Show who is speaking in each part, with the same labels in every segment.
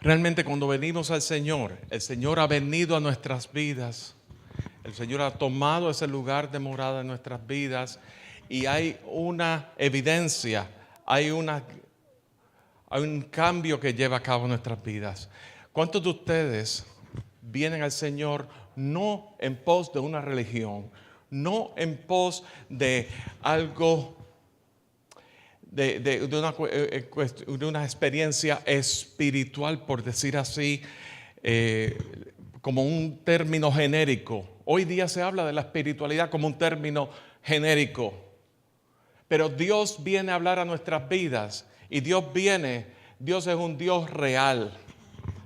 Speaker 1: Realmente cuando venimos al Señor, el Señor ha venido a nuestras vidas. El Señor ha tomado ese lugar de morada en nuestras vidas y hay una evidencia, hay un cambio que lleva a cabo en nuestras vidas. ¿Cuántos de ustedes vienen al Señor no en pos de una religión, no en pos de algo, de una experiencia espiritual, por decir así, como un término genérico? Hoy día se habla de la espiritualidad como un término genérico, pero Dios viene a hablar a nuestras vidas y Dios es un Dios real,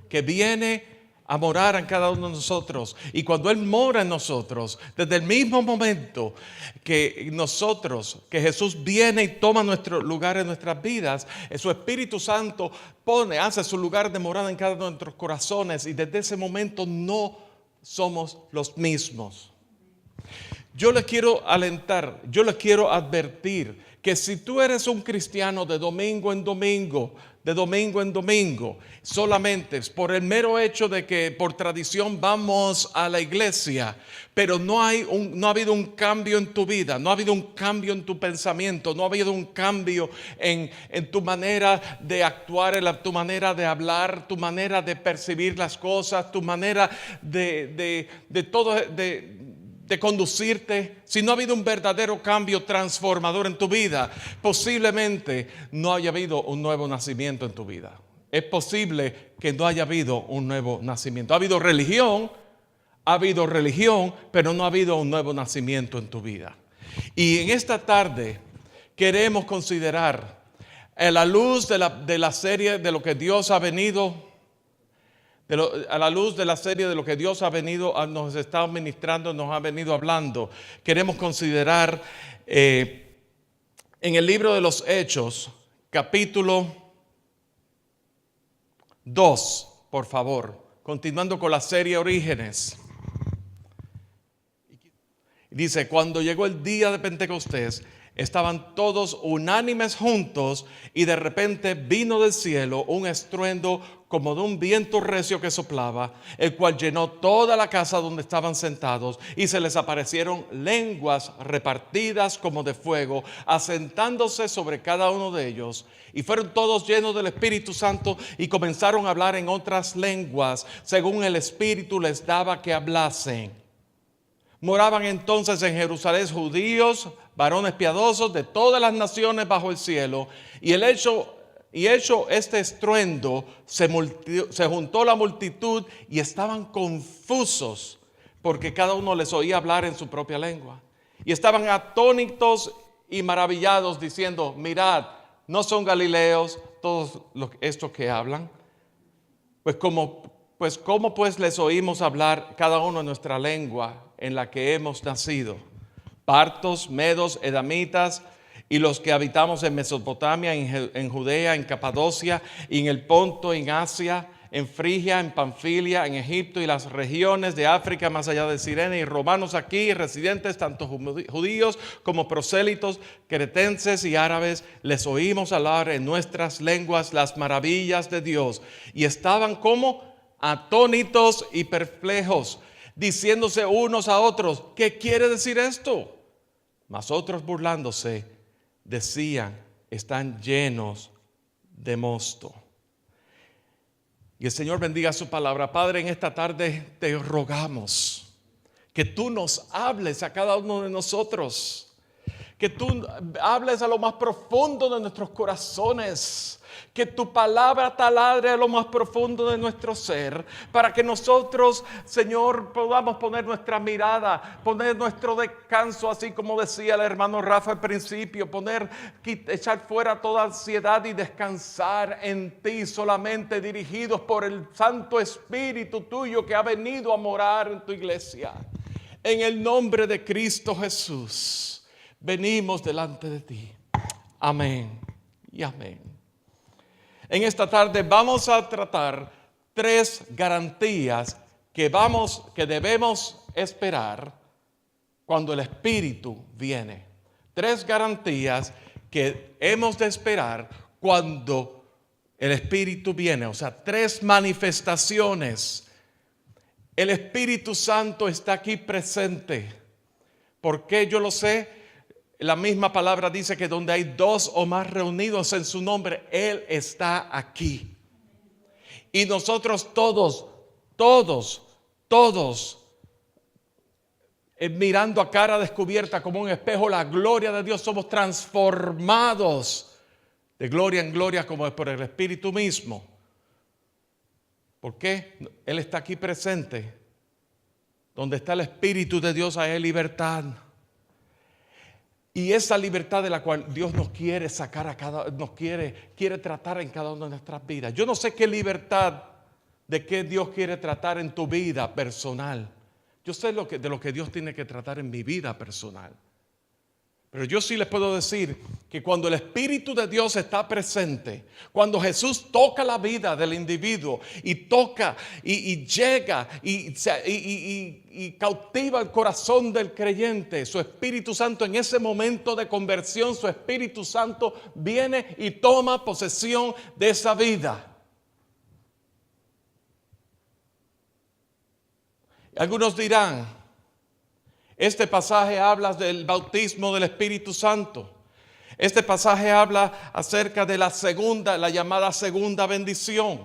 Speaker 1: que viene a morar en cada uno de nosotros. Y cuando Él mora en nosotros, desde el mismo momento que Jesús viene y toma nuestro lugar en nuestras vidas, su Espíritu Santo hace su lugar de morada en cada uno de nuestros corazones, y desde ese momento no somos los mismos. Yo les quiero alentar, yo les quiero advertir que si tú eres un cristiano de domingo en domingo, solamente es por el mero hecho de que por tradición vamos a la iglesia, pero no ha habido un cambio en tu vida, no ha habido un cambio en tu pensamiento, no ha habido un cambio en tu manera de actuar, en tu manera de hablar, tu manera de percibir las cosas, tu manera de conducirte, si no ha habido un verdadero cambio transformador en tu vida, posiblemente no haya habido un nuevo nacimiento en tu vida. Es posible que no haya habido un nuevo nacimiento. Ha habido religión, pero no ha habido un nuevo nacimiento en tu vida. Y en esta tarde queremos considerar, a la luz de la serie de lo que Dios ha venido, a la luz de la serie de lo que Dios nos está ministrando, nos ha venido hablando, queremos considerar en el libro de los Hechos, capítulo 2, por favor, continuando con la serie Orígenes. Dice: cuando llegó el día de Pentecostés, estaban todos unánimes juntos, y de repente vino del cielo un estruendo como de un viento recio que soplaba, el cual llenó toda la casa donde estaban sentados, y se les aparecieron lenguas repartidas como de fuego, asentándose sobre cada uno de ellos. Y fueron todos llenos del Espíritu Santo y comenzaron a hablar en otras lenguas, según el Espíritu les daba que hablasen. Moraban entonces en Jerusalén judíos, varones piadosos de todas las naciones bajo el cielo. Y hecho este estruendo, se juntó la multitud y estaban confusos, porque cada uno les oía hablar en su propia lengua. Y estaban atónitos y maravillados, diciendo: mirad, ¿no son galileos todos estos que hablan? ¿Cómo les oímos hablar cada uno en nuestra lengua en la que hemos nacido? Partos, medos, edamitas, y los que habitamos en Mesopotamia, en Judea, en Capadocia, y en el Ponto, en Asia, en Frigia, en Panfilia, en Egipto y las regiones de África más allá de Cirene, y romanos aquí, residentes, tanto judíos como prosélitos, cretenses y árabes, les oímos hablar en nuestras lenguas las maravillas de Dios. Y estaban como atónitos y perplejos, diciéndose unos a otros: ¿qué quiere decir esto? Mas otros, burlándose, decían: están llenos de mosto. Y el Señor bendiga su palabra. Padre, en esta tarde te rogamos que tú nos hables a cada uno de nosotros, que tú hables a lo más profundo de nuestros corazones, que tu palabra taladre a lo más profundo de nuestro ser, para que nosotros, Señor, podamos poner nuestra mirada, poner nuestro descanso, así como decía el hermano Rafa al principio, echar fuera toda ansiedad y descansar en ti, solamente dirigidos por el Santo Espíritu tuyo que ha venido a morar en tu iglesia. En el nombre de Cristo Jesús, venimos delante de ti. Amén y amén. En esta tarde vamos a tratar 3 garantías que debemos esperar cuando el Espíritu viene. 3 garantías que hemos de esperar cuando el Espíritu viene, o sea, 3 manifestaciones. El Espíritu Santo está aquí presente. ¿Por qué yo lo sé? La misma palabra dice que donde hay 2 o más reunidos en su nombre, Él está aquí. Y nosotros todos, mirando a cara descubierta como un espejo la gloria de Dios, somos transformados de gloria en gloria como por el Espíritu mismo. ¿Por qué? Él está aquí presente. Donde está el Espíritu de Dios hay libertad. Y esa libertad de la cual Dios nos quiere sacar quiere tratar en cada una de nuestras vidas. Yo no sé qué libertad de qué Dios quiere tratar en tu vida personal. Yo sé de lo que Dios tiene que tratar en mi vida personal. Pero yo sí les puedo decir que cuando el Espíritu de Dios está presente, cuando Jesús toca la vida del individuo y toca y llega y cautiva el corazón del creyente, su Espíritu Santo en ese momento de conversión, su Espíritu Santo viene y toma posesión de esa vida. Algunos dirán, este pasaje habla del bautismo del Espíritu Santo. Este pasaje habla acerca de la llamada segunda bendición.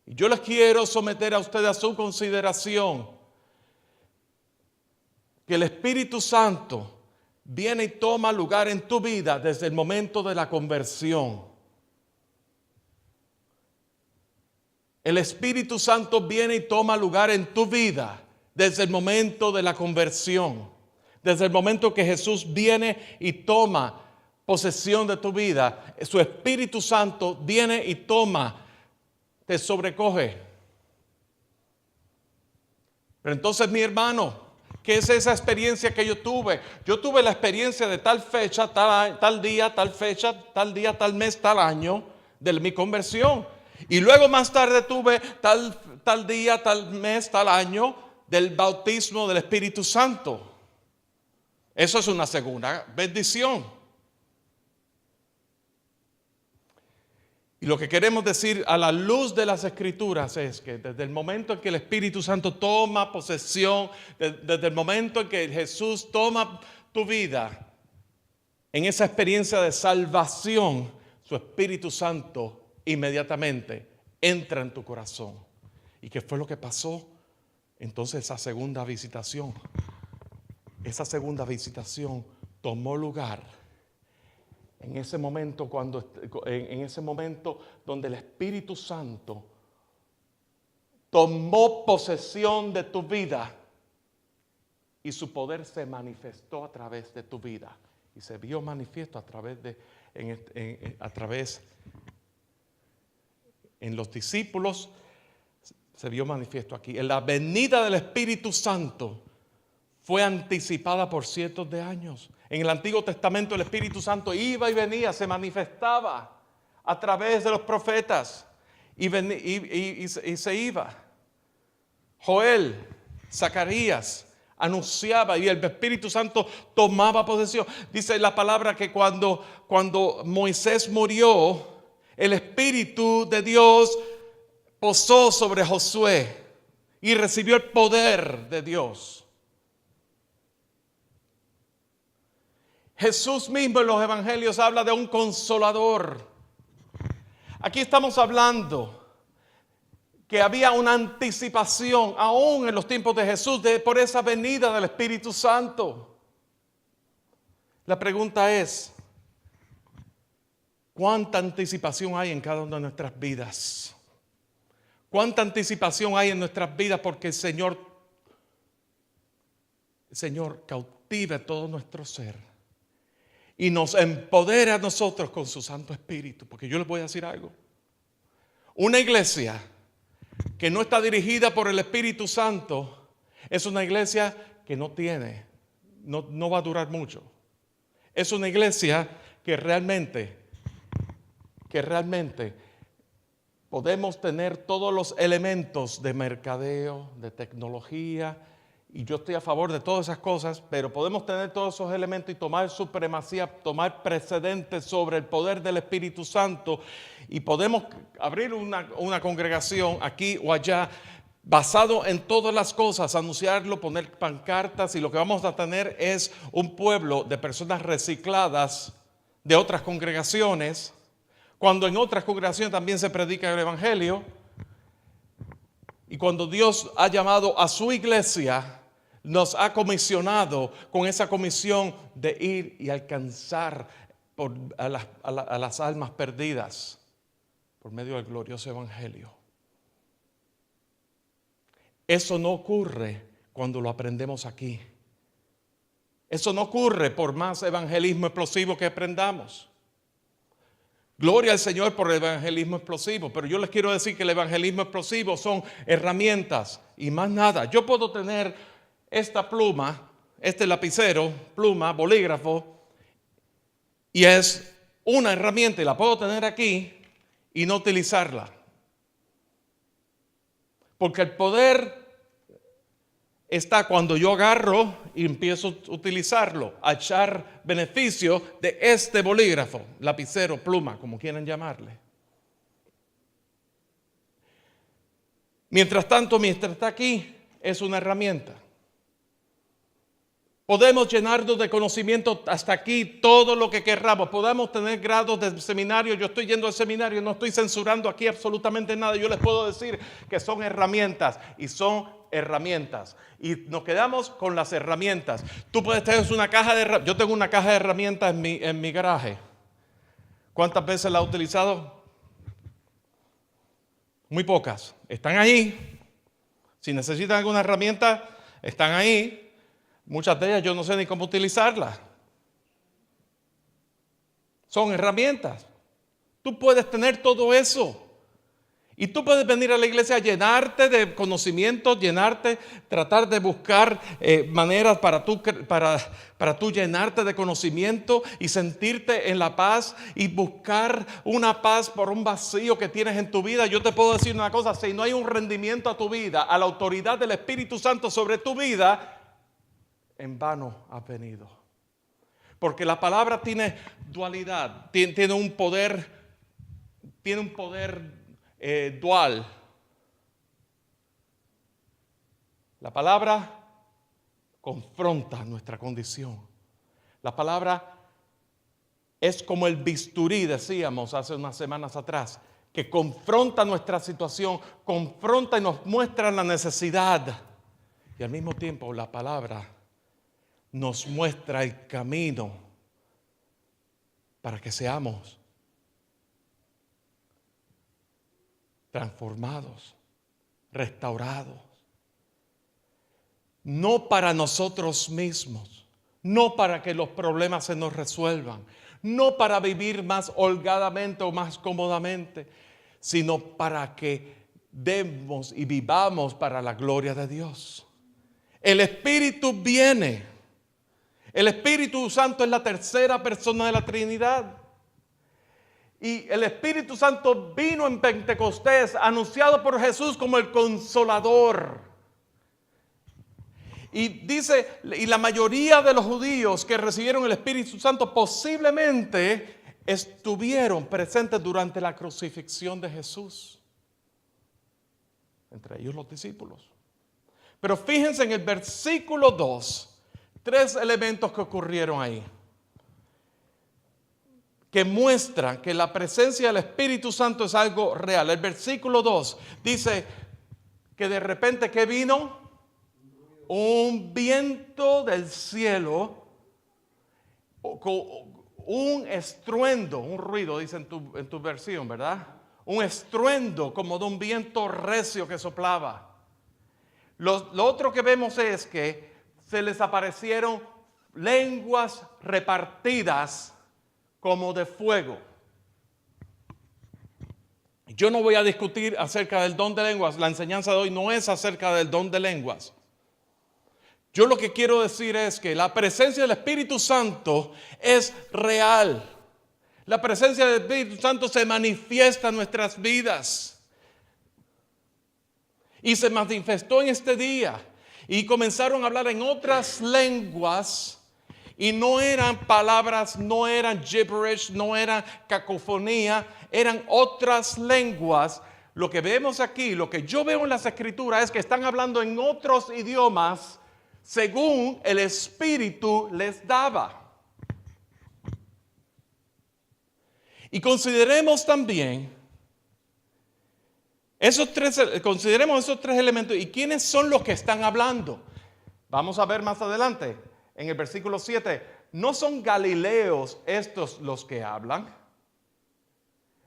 Speaker 1: Y yo les quiero someter a ustedes a su consideración que el Espíritu Santo viene y toma lugar en tu vida desde el momento de la conversión. El Espíritu Santo viene y toma lugar en tu vida desde el momento de la conversión. Desde el momento que Jesús viene y toma posesión de tu vida, su Espíritu Santo viene y te sobrecoge. Pero entonces, mi hermano, ¿qué es esa experiencia que yo tuve? Yo tuve la experiencia de tal fecha, tal día, tal fecha, tal día, tal mes, tal año de mi conversión. Y luego más tarde tuve tal día, tal mes, tal año del bautismo del Espíritu Santo. Eso es una segunda bendición. Y lo que queremos decir a la luz de las Escrituras es que desde el momento en que el Espíritu Santo toma posesión, desde el momento en que Jesús toma tu vida, en esa experiencia de salvación, su Espíritu Santo inmediatamente entra en tu corazón. ¿Y qué fue lo que pasó? Entonces esa segunda visitación tomó lugar en ese momento donde el Espíritu Santo tomó posesión de tu vida y su poder se manifestó a través de tu vida y se vio manifiesto en los discípulos, se vio manifiesto aquí. En la venida del Espíritu Santo fue anticipada por cientos de años. En el Antiguo Testamento el Espíritu Santo iba y venía, se manifestaba a través de los profetas y se iba. Joel, Zacarías anunciaba y el Espíritu Santo tomaba posesión. Dice la palabra que cuando Moisés murió, el Espíritu de Dios posó sobre Josué y recibió el poder de Dios. Jesús mismo en los evangelios habla de un consolador. Aquí estamos hablando que había una anticipación aún en los tiempos de Jesús por esa venida del Espíritu Santo. La pregunta es, ¿cuánta anticipación hay en cada una de nuestras vidas? ¿Cuánta anticipación hay en nuestras vidas porque el Señor cautive todo nuestro ser y nos empodere a nosotros con su Santo Espíritu? Porque yo les voy a decir algo. Una iglesia que no está dirigida por el Espíritu Santo es una iglesia que no va a durar mucho. Es una iglesia que realmente podemos tener todos los elementos de mercadeo, de tecnología y yo estoy a favor de todas esas cosas, pero podemos tener todos esos elementos y tomar supremacía, tomar precedente sobre el poder del Espíritu Santo, y podemos abrir una congregación aquí o allá, basado en todas las cosas, anunciarlo, poner pancartas, y lo que vamos a tener es un pueblo de personas recicladas de otras congregaciones, cuando en otras congregaciones también se predica el Evangelio. Y cuando Dios ha llamado a su iglesia, nos ha comisionado con esa comisión de ir y alcanzar a las almas perdidas por medio del glorioso Evangelio. Eso no ocurre cuando lo aprendemos aquí. Eso no ocurre por más evangelismo explosivo que aprendamos. Gloria al Señor por el evangelismo explosivo, pero yo les quiero decir que el evangelismo explosivo son herramientas y más nada. Yo puedo tener esta pluma, este lapicero, pluma, bolígrafo, y es una herramienta y la puedo tener aquí y no utilizarla. Porque el poder está cuando yo agarro y empiezo a utilizarlo, a echar beneficio de este bolígrafo, lapicero, pluma, como quieran llamarle. Mientras tanto, mientras está aquí, es una herramienta. Podemos llenarnos de conocimiento hasta aquí todo lo que querramos. Podemos tener grados de seminario. Yo estoy yendo al seminario, no estoy censurando aquí absolutamente nada. Yo les puedo decir que son herramientas y son herramientas. Y nos quedamos con las herramientas. Tú puedes tener una caja de herramientas. Yo tengo una caja de herramientas en mi garaje. ¿Cuántas veces la he utilizado? Muy pocas. Están ahí. Si necesitan alguna herramienta, están ahí. Muchas de ellas yo no sé ni cómo utilizarlas. Son herramientas. Tú puedes tener todo eso. Y tú puedes venir a la iglesia a llenarte de conocimientos, tratar de buscar maneras para tú llenarte de conocimiento y sentirte en la paz y buscar una paz por un vacío que tienes en tu vida. Yo te puedo decir una cosa, si no hay un rendimiento a tu vida, a la autoridad del Espíritu Santo sobre tu vida, en vano has venido. Porque la palabra tiene dualidad, tiene un poder dual. La palabra confronta nuestra condición. La palabra es como el bisturí, decíamos hace unas semanas atrás, que confronta nuestra situación, confronta y nos muestra la necesidad. Y al mismo tiempo la palabra nos muestra el camino para que seamos transformados, restaurados. No para nosotros mismos, no para que los problemas se nos resuelvan, no para vivir más holgadamente o más cómodamente, sino para que demos y vivamos para la gloria de Dios. El Espíritu viene. El Espíritu Santo es la tercera persona de la Trinidad. Y el Espíritu Santo vino en Pentecostés, anunciado por Jesús como el Consolador. Y dice, y la mayoría de los judíos que recibieron el Espíritu Santo posiblemente estuvieron presentes durante la crucifixión de Jesús. Entre ellos los discípulos. Pero fíjense en el versículo 2. 3 elementos que ocurrieron ahí, que muestran que la presencia del Espíritu Santo es algo real. El versículo 2 dice que de repente, ¿qué vino? Un viento del cielo, un estruendo, un ruido, dice en tu versión, ¿verdad? Un estruendo como de un viento recio que soplaba. Lo otro que vemos es que se les aparecieron lenguas repartidas como de fuego. Yo no voy a discutir acerca del don de lenguas. La enseñanza de hoy no es acerca del don de lenguas. Yo lo que quiero decir es que la presencia del Espíritu Santo es real. La presencia del Espíritu Santo se manifiesta en nuestras vidas. Y se manifestó en este día. Y comenzaron a hablar en otras lenguas. Y no eran palabras, no eran gibberish, no eran cacofonía, eran otras lenguas. Lo que vemos aquí, lo que yo veo en las Escrituras es que están hablando en otros idiomas según el Espíritu les daba. Y consideremos también consideremos esos tres elementos. ¿Y quiénes son los que están hablando? Vamos a ver más adelante, en el versículo 7. ¿No son galileos estos los que hablan?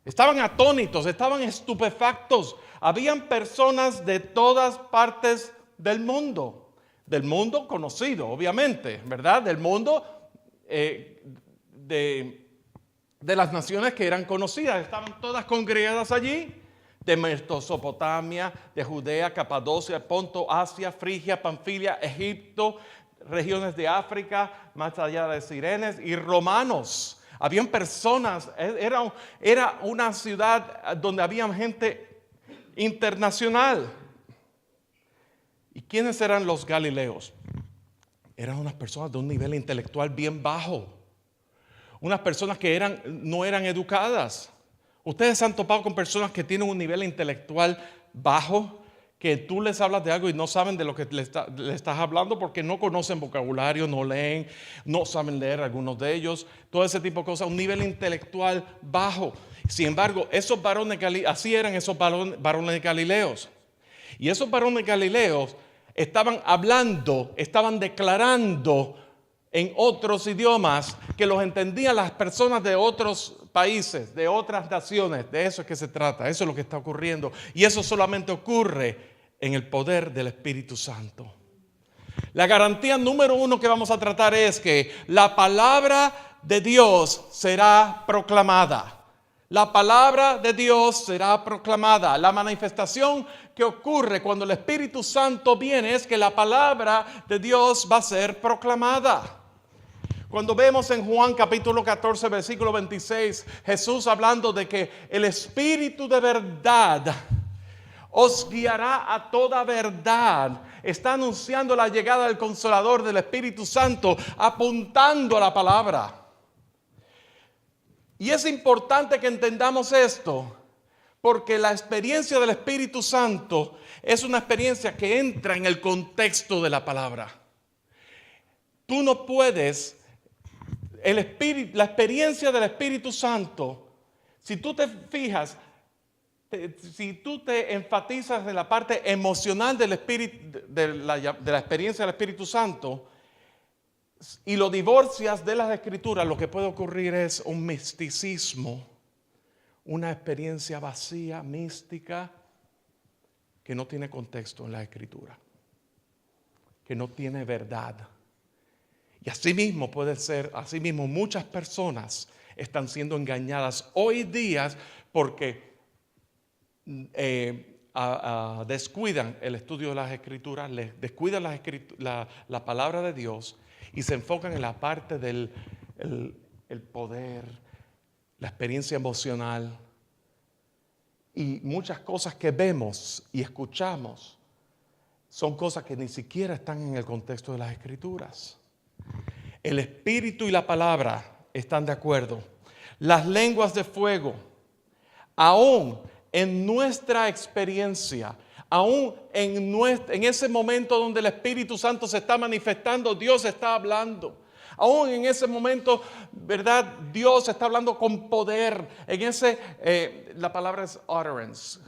Speaker 1: Estaban atónitos, estaban estupefactos. Habían personas de todas partes del mundo conocido, obviamente, ¿verdad? Del mundo de las naciones que eran conocidas. Estaban todas congregadas allí. De Mesopotamia, de Judea, Capadocia, Ponto, Asia, Frigia, Panfilia, Egipto, regiones de África, más allá de Cirenes, y romanos. Habían personas, era una ciudad donde había gente internacional. ¿Y quiénes eran los galileos? Eran unas personas de un nivel intelectual bien bajo. Unas personas que no eran educadas. Ustedes se han topado con personas que tienen un nivel intelectual bajo, que tú les hablas de algo y no saben de lo que le estás hablando porque no conocen vocabulario, no leen, no saben leer algunos de ellos, todo ese tipo de cosas, un nivel intelectual bajo. Sin embargo, esos varones así eran esos varones galileos. Y esos varones galileos estaban hablando, estaban declarando en otros idiomas que los entendían las personas de otros países, de otras naciones. De eso es que se trata, eso es lo que está ocurriendo. Y eso solamente ocurre en el poder del Espíritu Santo. La garantía número 1 que vamos a tratar es que la palabra de Dios será proclamada. La palabra de Dios será proclamada. La manifestación que ocurre cuando el Espíritu Santo viene es que la palabra de Dios va a ser proclamada. Cuando vemos en Juan capítulo 14, versículo 26, Jesús hablando de que el Espíritu de verdad os guiará a toda verdad, está anunciando la llegada del Consolador, del Espíritu Santo, apuntando a la palabra. Y es importante que entendamos esto, porque la experiencia del Espíritu Santo es una experiencia que entra en el contexto de la palabra. Tú no puedes... la experiencia del Espíritu Santo, si tú te fijas, si tú te enfatizas en la parte emocional del espíritu, de la experiencia del Espíritu Santo y lo divorcias de las Escrituras, lo que puede ocurrir es un misticismo, una experiencia vacía, mística, que no tiene contexto en la Escritura, que no tiene verdad. Y así mismo puede ser, así mismo muchas personas están siendo engañadas hoy día porque descuidan el estudio de las Escrituras, descuidan la palabra de Dios y se enfocan en la parte del el poder, la experiencia emocional y muchas cosas que vemos y escuchamos son cosas que ni siquiera están en el contexto de las Escrituras. El Espíritu y la palabra están de acuerdo. Las lenguas de fuego, aún en nuestra experiencia, aún en ese momento donde el Espíritu Santo se está manifestando, Dios está hablando. Aún en ese momento, ¿verdad? Dios está hablando con poder. La palabra es utterance.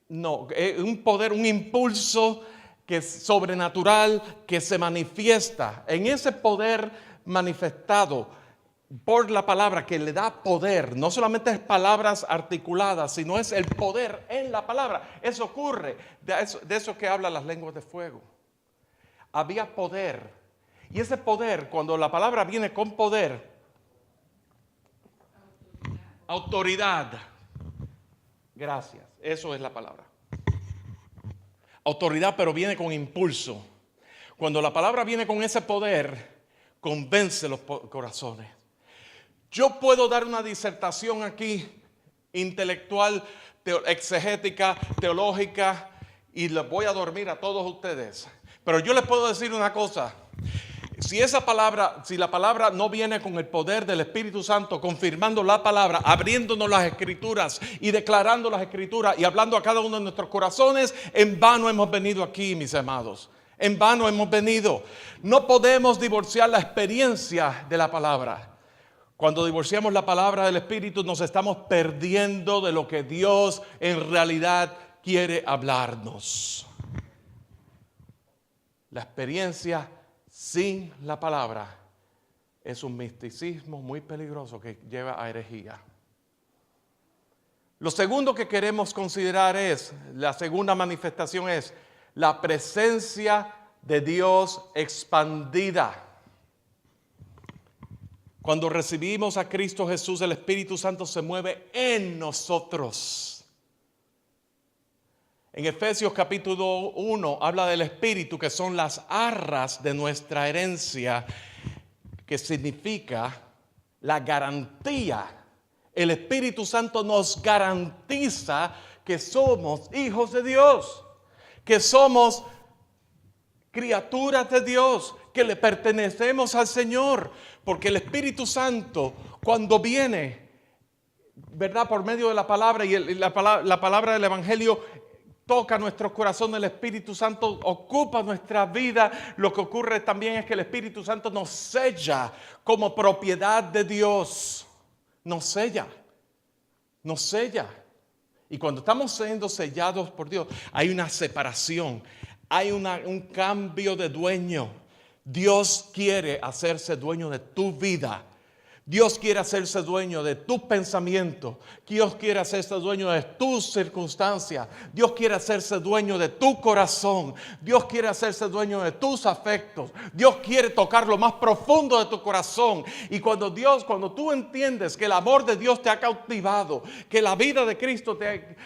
Speaker 1: Un poder, un impulso que es sobrenatural, que se manifiesta. En ese poder manifestado por la palabra que le da poder, no solamente es palabras articuladas, sino es el poder en la palabra. Eso ocurre, de eso que hablan las lenguas de fuego. Había poder. Y ese poder, cuando la palabra viene con poder, autoridad. Gracias, eso es la palabra. Autoridad, pero viene con impulso. Cuando la palabra viene con ese poder, convence los corazones. Yo puedo dar una disertación aquí intelectual, exegética, teológica, y les voy a dormir a todos ustedes. Pero yo les puedo decir una cosa. Si la palabra no viene con el poder del Espíritu Santo, confirmando la palabra, abriéndonos las Escrituras y declarando las Escrituras y hablando a cada uno de nuestros corazones, en vano hemos venido aquí, mis amados. En vano hemos venido. No podemos divorciar la experiencia de la palabra. Cuando divorciamos la palabra del Espíritu, nos estamos perdiendo de lo que Dios en realidad quiere hablarnos. La experiencia sin la palabra es un misticismo muy peligroso que lleva a herejía. Lo segundo que queremos considerar la segunda manifestación es la presencia de Dios expandida. Cuando recibimos a Cristo Jesús, el Espíritu Santo se mueve en nosotros. En Efesios capítulo 1 habla del Espíritu, que son las arras de nuestra herencia, que significa la garantía. El Espíritu Santo nos garantiza que somos hijos de Dios, que somos criaturas de Dios, que le pertenecemos al Señor, porque el Espíritu Santo, cuando viene, ¿verdad?, por medio de la palabra y la palabra del Evangelio, toca nuestros corazones. El Espíritu Santo ocupa nuestra vida. Lo que ocurre también es que el Espíritu Santo nos sella como propiedad de Dios. Nos sella. Y cuando estamos siendo sellados por Dios, hay una separación, hay un cambio de dueño. Dios quiere hacerse dueño de tu vida. Dios quiere hacerse dueño de tus pensamientos. Dios quiere hacerse dueño de tus circunstancias. Dios quiere hacerse dueño de tu corazón. Dios quiere hacerse dueño de tus afectos. Dios quiere tocar lo más profundo de tu corazón. Y cuando tú entiendes que el amor de Dios te ha cautivado, que la vida de Cristo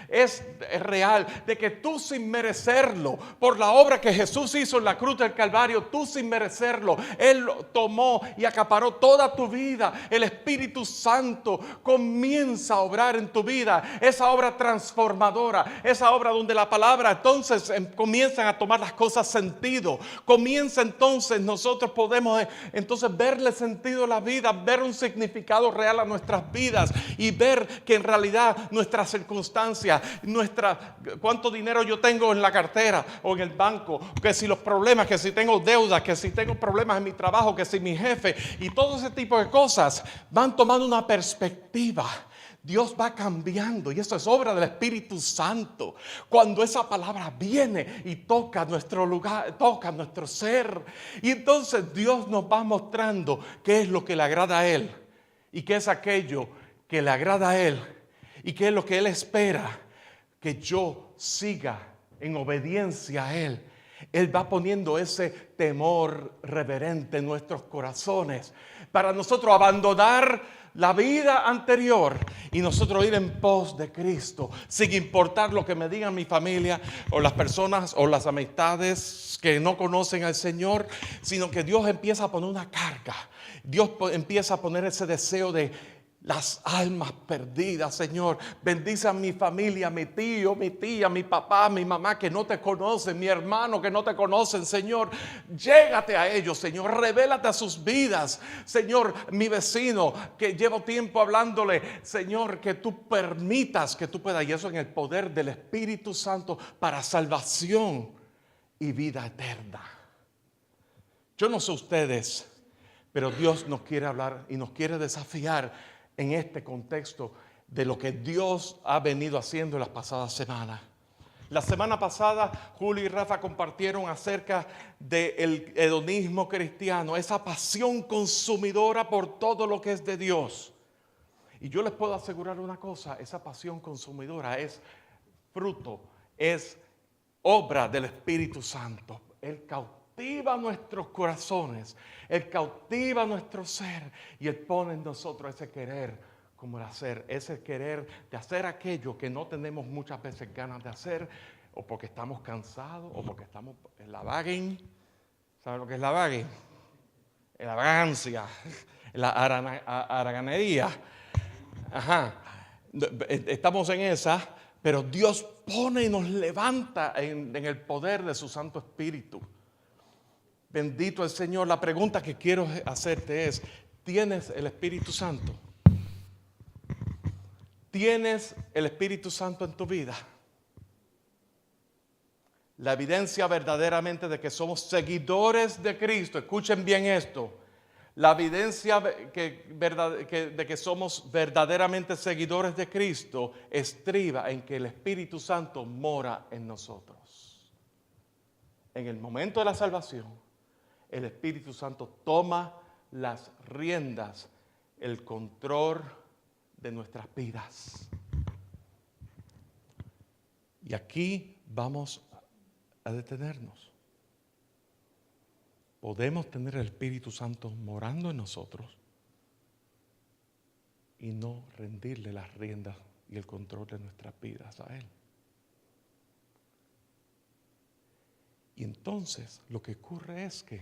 Speaker 1: es real, de que tú sin merecerlo, por la obra que Jesús hizo en la cruz del Calvario, tú sin merecerlo, Él tomó y acaparó toda tu vida. El Espíritu Santo comienza a obrar en tu vida, esa obra transformadora, esa obra donde la palabra entonces comienzan a tomar las cosas sentido. Comienza entonces, nosotros podemos entonces verle sentido a la vida, ver un significado real a nuestras vidas y ver que en realidad nuestras circunstancias, cuánto dinero yo tengo en la cartera o en el banco, que si los problemas, que si tengo deudas, que si tengo problemas en mi trabajo, que si mi jefe y todo ese tipo de cosas van tomando una perspectiva. Dios va cambiando y eso es obra del Espíritu Santo. Cuando esa palabra viene y toca nuestro lugar, toca nuestro ser, y entonces Dios nos va mostrando qué es lo que le agrada a Él y qué es aquello que le agrada a Él y qué es lo que Él espera que yo siga en obediencia a Él. Él va poniendo ese temor reverente en nuestros corazones para nosotros abandonar la vida anterior y nosotros ir en pos de Cristo, sin importar lo que me digan mi familia o las personas o las amistades que no conocen al Señor, sino que Dios empieza a poner una carga. Dios empieza a poner ese deseo de las almas perdidas. Señor, bendice a mi familia, mi tío, mi tía, mi papá, mi mamá que no te conocen, mi hermano que no te conocen. Señor, llégate a ellos, Señor, revélate a sus vidas. Señor, mi vecino que llevo tiempo hablándole, Señor, que tú permitas que tú puedas, y eso en el poder del Espíritu Santo para salvación y vida eterna. Yo no sé ustedes, pero Dios nos quiere hablar y nos quiere desafiar en este contexto de lo que Dios ha venido haciendo en las pasadas semanas. La semana pasada Julio y Rafa compartieron acerca del hedonismo cristiano, esa pasión consumidora por todo lo que es de Dios. Y yo les puedo asegurar una cosa, esa pasión consumidora es fruto, es obra del Espíritu Santo. Él cautiva nuestros corazones, Él cautiva nuestro ser y Él pone en nosotros ese querer como el hacer, ese querer de hacer aquello que no tenemos muchas veces ganas de hacer, o porque estamos cansados, o porque estamos en la vaguing. ¿Saben lo que es la vaguing? La vagancia, la haraganería. Ajá. estamos en esa, pero Dios pone y nos levanta en el poder de su Santo Espíritu. Bendito el Señor. La pregunta que quiero hacerte es, ¿tienes el Espíritu Santo? ¿Tienes el Espíritu Santo en tu vida? La evidencia verdaderamente de que somos seguidores de Cristo, escuchen bien esto, la evidencia de que somos verdaderamente seguidores de Cristo estriba en que el Espíritu Santo mora en nosotros. En el momento de la salvación, el Espíritu Santo toma las riendas, el control de nuestras vidas. Y aquí vamos a detenernos. Podemos tener el Espíritu Santo morando en nosotros y no rendirle las riendas y el control de nuestras vidas a Él. Y entonces lo que ocurre es que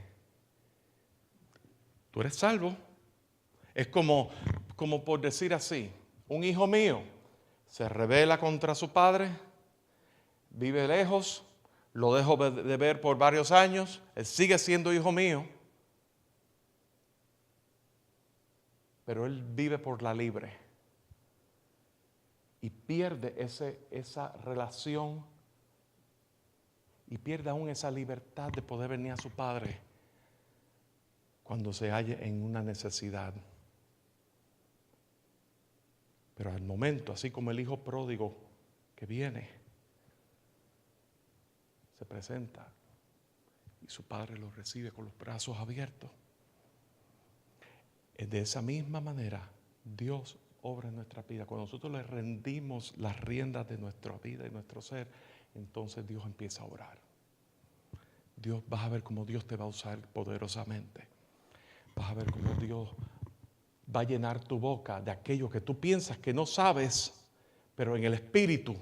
Speaker 1: tú eres salvo. Es como por decir así, un hijo mío se rebela contra su padre, vive lejos, lo dejo de ver por varios años, él sigue siendo hijo mío, pero él vive por la libre y pierde esa relación y pierde aún esa libertad de poder venir a su padre cuando se halle en una necesidad. Pero al momento, así como el hijo pródigo que viene, se presenta y su padre lo recibe con los brazos abiertos. De esa misma manera, Dios obra en nuestra vida. Cuando nosotros le rendimos las riendas de nuestra vida y nuestro ser, entonces Dios empieza a obrar. Dios, vas a ver cómo Dios te va a usar poderosamente. Vas a ver cómo Dios va a llenar tu boca de aquello que tú piensas que no sabes, pero en el Espíritu.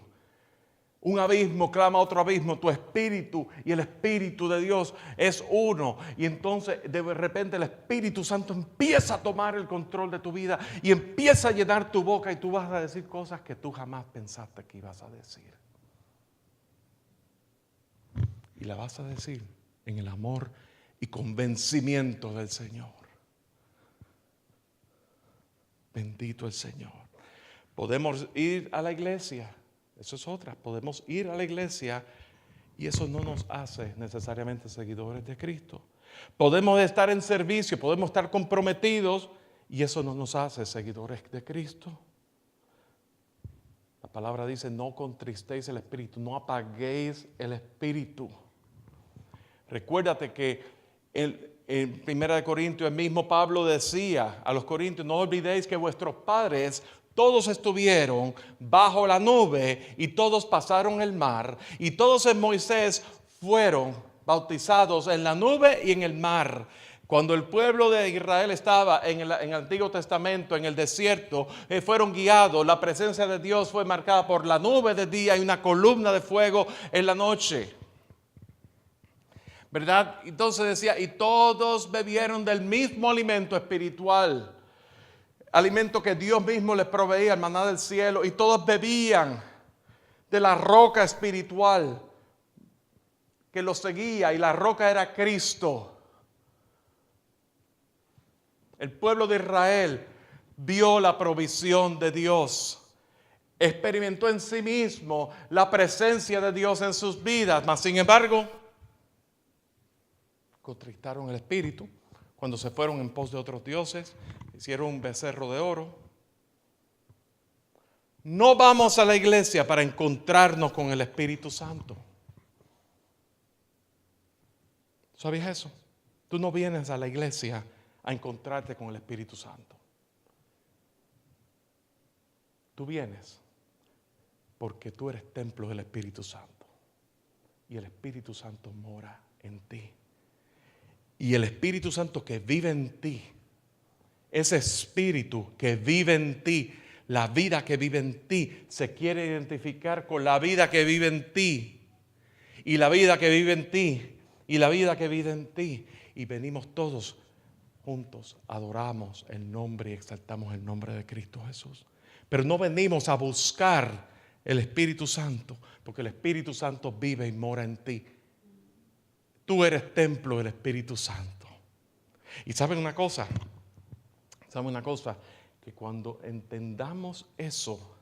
Speaker 1: Un abismo clama a otro abismo, tu espíritu y el Espíritu de Dios es uno. Y entonces de repente el Espíritu Santo empieza a tomar el control de tu vida y empieza a llenar tu boca y tú vas a decir cosas que tú jamás pensaste que ibas a decir. Y la vas a decir en el amor y convencimiento del Señor. Bendito el Señor. Podemos ir a la iglesia. Eso es otra. Podemos ir a la iglesia y eso no nos hace necesariamente seguidores de Cristo. Podemos estar en servicio, podemos estar comprometidos y eso no nos hace seguidores de Cristo. La palabra dice, no contristéis el Espíritu, no apaguéis el Espíritu. Recuérdate que en 1 Corintios el mismo Pablo decía a los corintios, no olvidéis que vuestros padres todos estuvieron bajo la nube y todos pasaron el mar y todos en Moisés fueron bautizados en la nube y en el mar. Cuando el pueblo de Israel estaba en el Antiguo Testamento, en el desierto, fueron guiados. La presencia de Dios fue marcada por la nube de día y una columna de fuego en la noche. ¿Verdad? Entonces decía, y todos bebieron del mismo alimento espiritual. Alimento que Dios mismo les proveía, el maná del cielo, y todos bebían de la roca espiritual que los seguía, y la roca era Cristo. El pueblo de Israel vio la provisión de Dios, experimentó en sí mismo la presencia de Dios en sus vidas, mas sin embargo, contristaron el espíritu cuando se fueron en pos de otros dioses, hicieron un becerro de oro. No vamos a la iglesia para encontrarnos con el Espíritu Santo. ¿Sabías eso? Tú no vienes a la iglesia a encontrarte con el Espíritu Santo. Tú vienes porque tú eres templo del Espíritu Santo y el Espíritu Santo mora en ti. Y el Espíritu Santo que vive en ti, ese Espíritu que vive en ti, la vida que vive en ti, se quiere identificar con la vida que vive en ti. Y la vida que vive en ti, y la vida que vive en ti. Y venimos todos juntos, adoramos el nombre y exaltamos el nombre de Cristo Jesús. Pero no venimos a buscar el Espíritu Santo, porque el Espíritu Santo vive y mora en ti. Tú eres templo del Espíritu Santo. Y ¿saben una cosa? ¿Saben una cosa? Que cuando entendamos eso,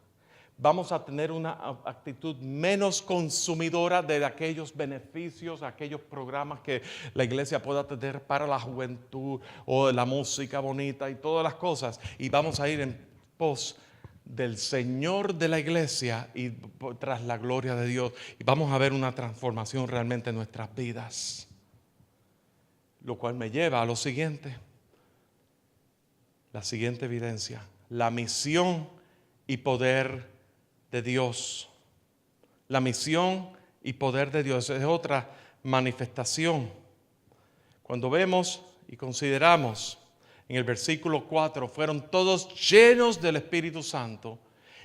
Speaker 1: vamos a tener una actitud menos consumidora de aquellos beneficios, aquellos programas que la iglesia pueda tener para la juventud o la música bonita y todas las cosas. Y vamos a ir en pos del Señor de la iglesia y tras la gloria de Dios. Y vamos a ver una transformación realmente en nuestras vidas. Lo cual me lleva a lo siguiente. La siguiente evidencia. La misión y poder de Dios. La misión y poder de Dios es otra manifestación. Cuando vemos y consideramos en el versículo 4, fueron todos llenos del Espíritu Santo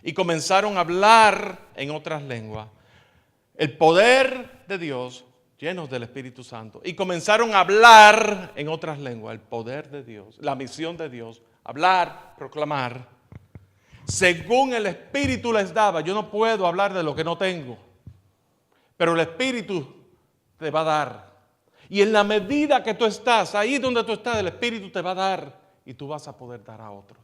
Speaker 1: y comenzaron a hablar en otras lenguas. El poder de Dios, llenos del Espíritu Santo, y comenzaron a hablar en otras lenguas. El poder de Dios, la misión de Dios, hablar, proclamar, según el Espíritu les daba. Yo no puedo hablar de lo que no tengo, pero el Espíritu te va a dar. Y en la medida que tú estás, ahí donde tú estás, el Espíritu te va a dar y tú vas a poder dar a otros.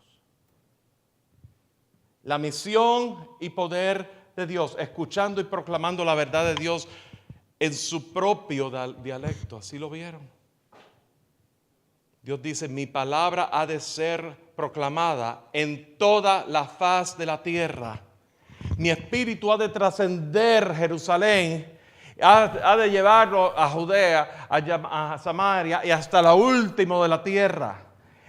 Speaker 1: La misión y poder de Dios, escuchando y proclamando la verdad de Dios en su propio dialecto. ¿Así lo vieron? Dios dice, mi palabra ha de ser proclamada en toda la faz de la tierra. Mi espíritu ha de trascender Jerusalén, ha de llevarlo a Judea, a Samaria y hasta la última de la tierra.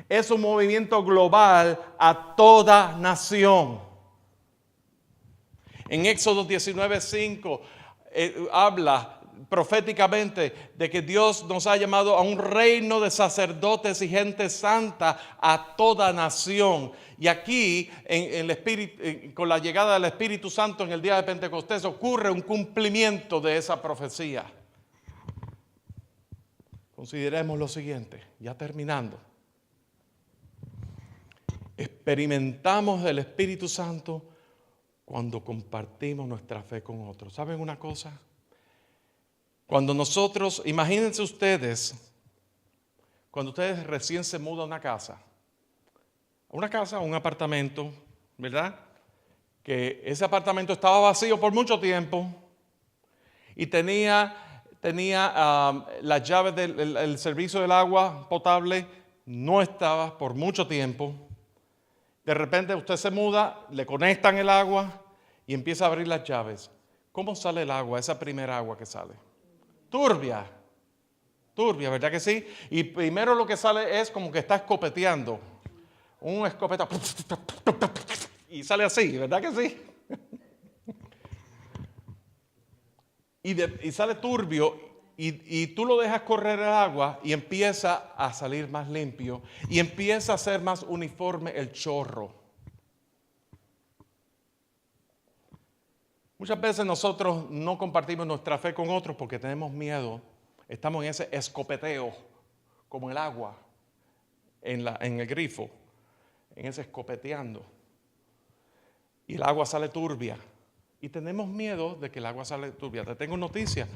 Speaker 1: Es un movimiento global a toda nación. En Éxodo 19:5 habla proféticamente de que Dios nos ha llamado a un reino de sacerdotes y gente santa a toda nación. Y aquí, con la llegada del Espíritu Santo en el día de Pentecostés, ocurre un cumplimiento de esa profecía. Consideremos lo siguiente, ya terminando. Experimentamos el Espíritu Santo cuando compartimos nuestra fe con otros. ¿Saben una cosa? Cuando nosotros, imagínense ustedes, cuando ustedes recién se mudan a una casa o un apartamento, ¿verdad? Que ese apartamento estaba vacío por mucho tiempo y tenía las llaves del servicio del agua potable, no estaba por mucho tiempo. De repente usted se muda, le conectan el agua y empieza a abrir las llaves. ¿Cómo sale el agua, esa primera agua que sale? Turbia, ¿verdad que sí? Y primero lo que sale es como que está escopeteando. Un escopeta. Y sale así, ¿verdad que sí? Y sale turbio y tú lo dejas correr el agua y empieza a salir más limpio y empieza a ser más uniforme el chorro. Muchas veces nosotros no compartimos nuestra fe con otros porque tenemos miedo. Estamos en ese escopeteo, como el agua en el grifo, en ese escopeteando. Y el agua sale turbia. Y tenemos miedo de que el agua sale turbia. Te tengo noticia.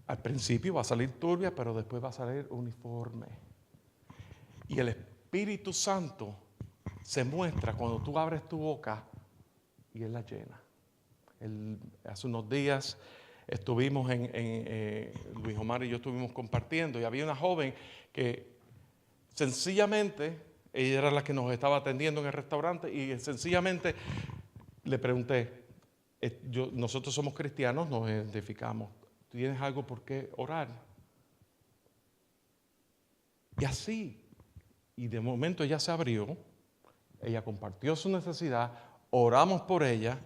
Speaker 1: Al principio va a salir turbia, pero después va a salir uniforme. Y el Espíritu Santo se muestra cuando tú abres tu boca y Él la llena. Hace unos días estuvimos Luis Omar y yo estuvimos compartiendo y había una joven que sencillamente, ella era la que nos estaba atendiendo en el restaurante y sencillamente le pregunté, nosotros somos cristianos, nos identificamos, ¿tienes algo por qué orar? Y así, y de momento ella se abrió, ella compartió su necesidad, oramos por ella.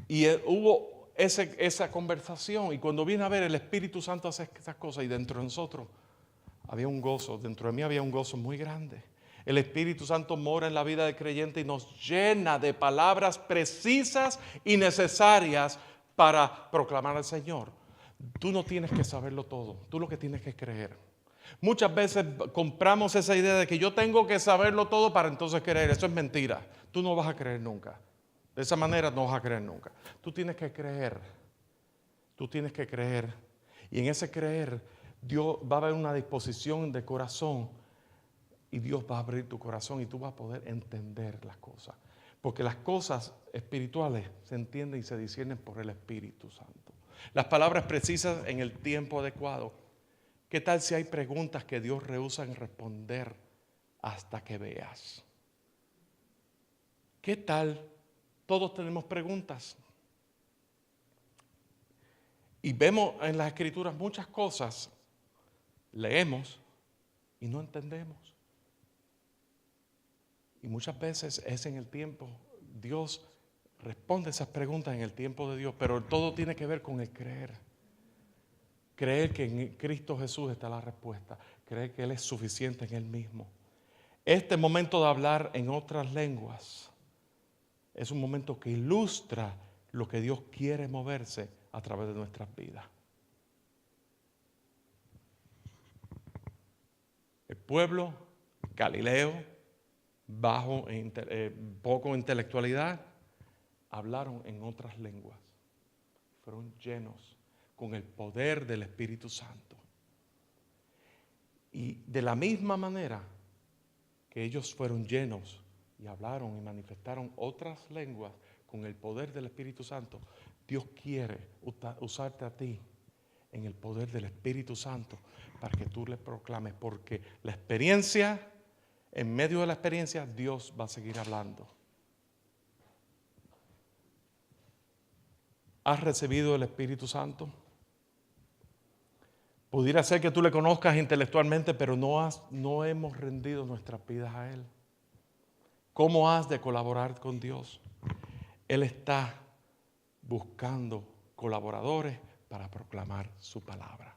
Speaker 1: Y hubo esa conversación y cuando viene a ver el Espíritu Santo hace esas cosas y dentro de nosotros había un gozo, dentro de mí había un gozo muy grande. El Espíritu Santo mora en la vida del creyente y nos llena de palabras precisas y necesarias para proclamar al Señor. Tú no tienes que saberlo todo, tú lo que tienes que creer. Muchas veces compramos esa idea de que yo tengo que saberlo todo para entonces creer. Eso es mentira. Tú no vas a creer nunca. De esa manera no vas a creer nunca. Tú tienes que creer. Tú tienes que creer. Y en ese creer, Dios va a haber una disposición de corazón. Y Dios va a abrir tu corazón y tú vas a poder entender las cosas. Porque las cosas espirituales se entienden y se disciernen por el Espíritu Santo. Las palabras precisas en el tiempo adecuado. ¿Qué tal si hay preguntas que Dios rehúsa en responder hasta que veas? ¿Qué tal? Todos tenemos preguntas. Y vemos en las Escrituras muchas cosas, leemos y no entendemos. Y muchas veces es en el tiempo, Dios responde esas preguntas en el tiempo de Dios, pero todo tiene que ver con el creer. Creer que en Cristo Jesús está la respuesta, creer que Él es suficiente en Él mismo. Este momento de hablar en otras lenguas es un momento que ilustra lo que Dios quiere moverse a través de nuestras vidas. El pueblo galileo, poco intelectualidad, hablaron en otras lenguas. Fueron llenos con el poder del Espíritu Santo. Y de la misma manera que ellos fueron llenos y hablaron y manifestaron otras lenguas con el poder del Espíritu Santo, Dios quiere usarte a ti en el poder del Espíritu Santo para que tú le proclames, porque la experiencia, en medio de la experiencia, Dios va a seguir hablando. ¿Has recibido el Espíritu Santo? Pudiera ser que tú le conozcas intelectualmente, pero no hemos rendido nuestras vidas a Él. ¿Cómo has de colaborar con Dios? Él está buscando colaboradores para proclamar su palabra.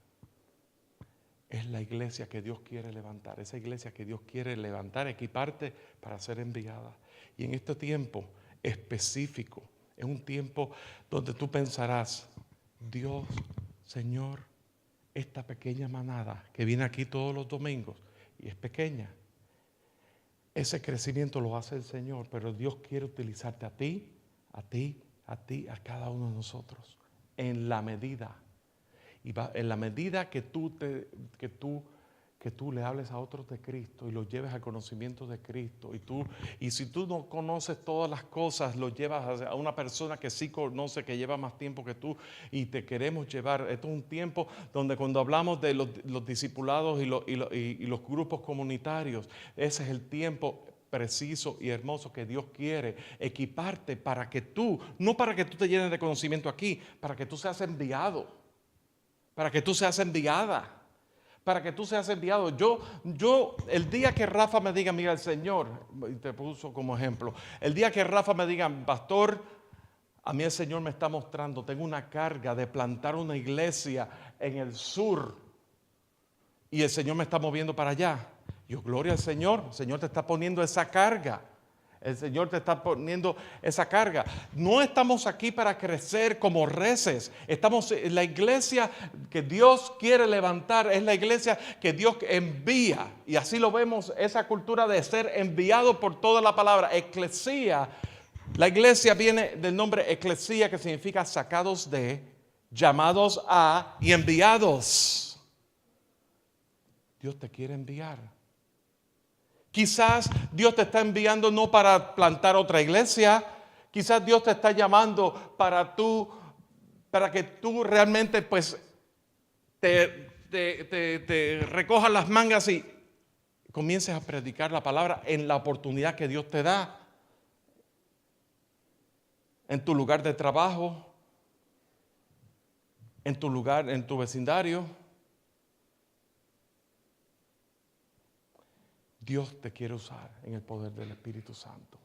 Speaker 1: Es la iglesia que Dios quiere levantar, esa iglesia que Dios quiere levantar, equiparte para ser enviada. Y en este tiempo específico, es un tiempo donde tú pensarás, Dios, Señor, esta pequeña manada que viene aquí todos los domingos y es pequeña, ese crecimiento lo hace el Señor, pero Dios quiere utilizarte a ti, a cada uno de nosotros, en la medida. Y en la medida que tú le hables a otros de Cristo y los lleves al conocimiento de Cristo, y si tú no conoces todas las cosas, los llevas a una persona que sí conoce, que lleva más tiempo que tú, y te queremos llevar. Esto es un tiempo donde cuando hablamos de los discipulados y los grupos comunitarios, ese es el tiempo preciso y hermoso que Dios quiere equiparte para que tú, no para que tú te llenes de conocimiento aquí, para que tú seas enviado. Para que tú seas enviada, para que tú seas enviado. Yo, el día que Rafa me diga, mira, el Señor, y te puso como ejemplo, el día que Rafa me diga, pastor, a mí el Señor me está mostrando, tengo una carga de plantar una iglesia en el sur, y el Señor me está moviendo para allá. Yo, gloria al Señor, el Señor te está poniendo esa carga. El Señor te está poniendo esa carga. No estamos aquí para crecer como reces. Estamos en la iglesia que Dios quiere levantar. Es la iglesia que Dios envía. Y así lo vemos, esa cultura de ser enviado por toda la palabra. Eclesía. La iglesia viene del nombre eclesía, que significa sacados de, llamados a y enviados. Dios te quiere enviar. Quizás Dios te está enviando no para plantar otra iglesia. Quizás Dios te está llamando para que tú realmente pues te recojas las mangas y comiences a predicar la palabra en la oportunidad que Dios te da. En tu lugar de trabajo, en tu lugar, en tu vecindario. Dios te quiere usar en el poder del Espíritu Santo.